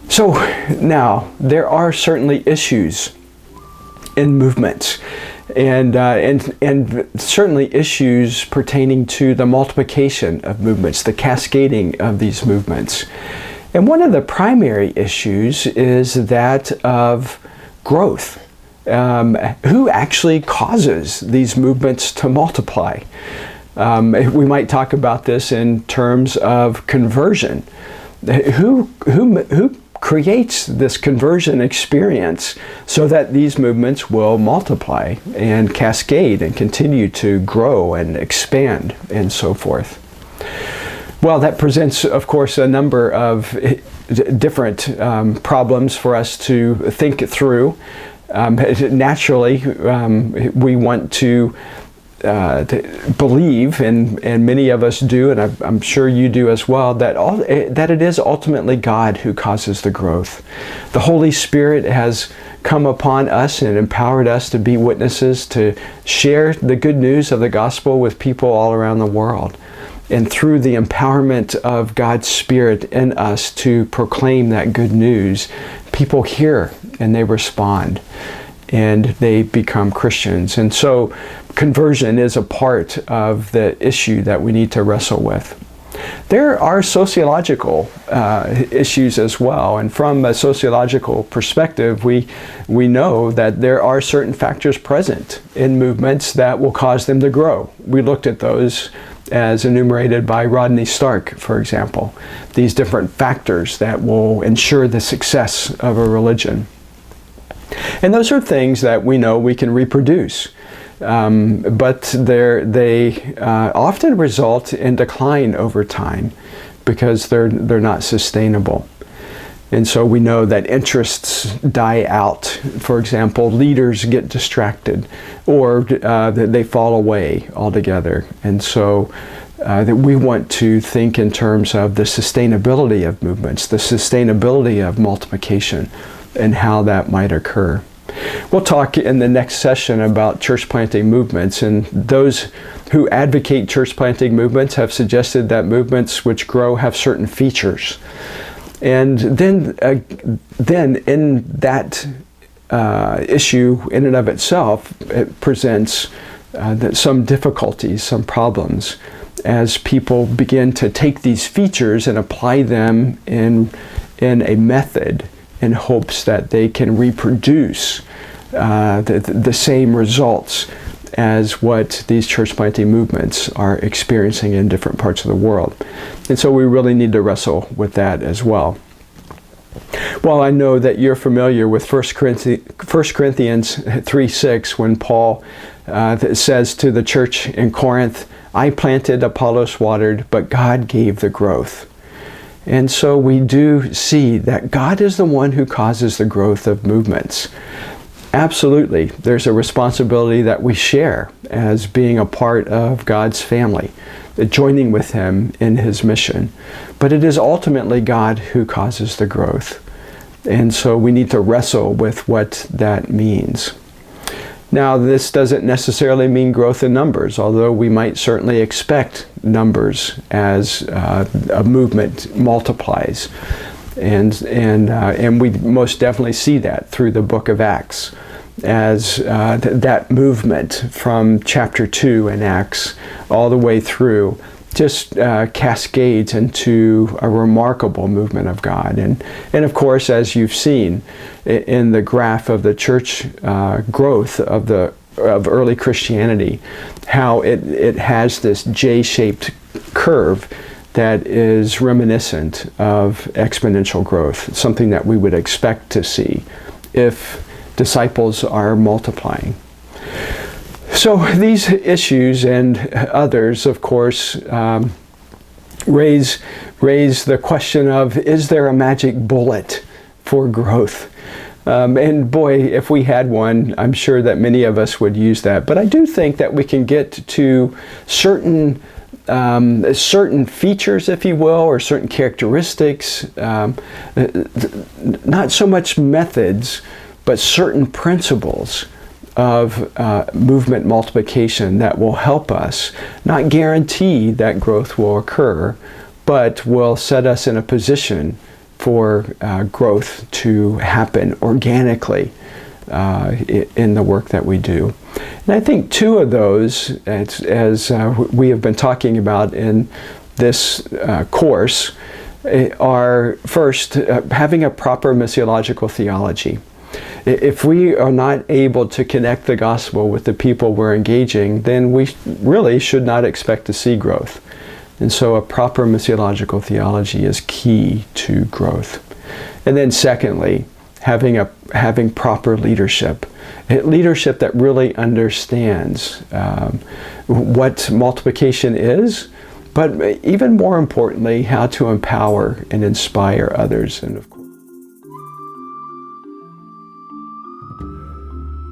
So now, there are certainly issues in movements, and certainly issues pertaining to the multiplication of movements, the cascading of these movements. And one of the primary issues is that of growth. Who actually causes these movements to multiply? We might talk about this in terms of conversion. Who creates this conversion experience so that these movements will multiply and cascade and continue to grow and expand and so forth? Well, that presents, of course, a number of different problems for us to think through. Naturally, we want to believe, and many of us do, and I'm sure you do as well, that it is ultimately God who causes the growth. The Holy Spirit has come upon us and empowered us to be witnesses, to share the good news of the gospel with people all around the world. And through the empowerment of God's Spirit in us to proclaim that good news, people hear and they respond and they become Christians. And so conversion is a part of the issue that we need to wrestle with. There are sociological issues as well, and from a sociological perspective, we know that there are certain factors present in movements that will cause them to grow. We looked at those as enumerated by Rodney Stark, for example, these different factors that will ensure the success of a religion. And those are things that we know we can reproduce. But they often result in decline over time because they're not sustainable. And so we know that interests die out. For example, leaders get distracted, or they fall away altogether. And so that we want to think in terms of the sustainability of movements, the sustainability of multiplication, and how that might occur. We'll talk in the next session about church planting movements, and those who advocate church planting movements have suggested that movements which grow have certain features. And then in that issue in and of itself, it presents some difficulties, some problems, as people begin to take these features and apply them in a method in hopes that they can reproduce the same results as what these church planting movements are experiencing in different parts of the world. And so we really need to wrestle with that as well. Well, I know that you're familiar with 1 Corinthians 3:6, when Paul says to the church in Corinth, I planted, Apollos watered, but God gave the growth. And so we do see that God is the one who causes the growth of movements. Absolutely, there's a responsibility that we share as being a part of God's family, joining with Him in His mission. But it is ultimately God who causes the growth. And so we need to wrestle with what that means. Now, this doesn't necessarily mean growth in numbers, although we might certainly expect numbers as a movement multiplies. And we most definitely see that through the book of Acts, as that movement from chapter 2 in Acts all the way through just cascades into a remarkable movement of God. And of course, as you've seen in the graph of the church growth of early Christianity, how it has this J-shaped curve that is reminiscent of exponential growth, something that we would expect to see if disciples are multiplying. So these issues and others, of course, raise the question of, is there a magic bullet for growth? And boy, if we had one, I'm sure that many of us would use that. But I do think that we can get to certain features, if you will, or certain characteristics, not so much methods, but certain principles of movement multiplication that will help us, not guarantee that growth will occur, but will set us in a position for growth to happen organically in the work that we do. And I think two of those, as we have been talking about in this course, are first, having a proper missiological theology. If we are not able to connect the gospel with the people we're engaging, then we really should not expect to see growth. And so a proper missiological theology is key to growth. And then secondly, having proper leadership. Leadership that really understands what multiplication is, but even more importantly, how to empower and inspire others. And of course,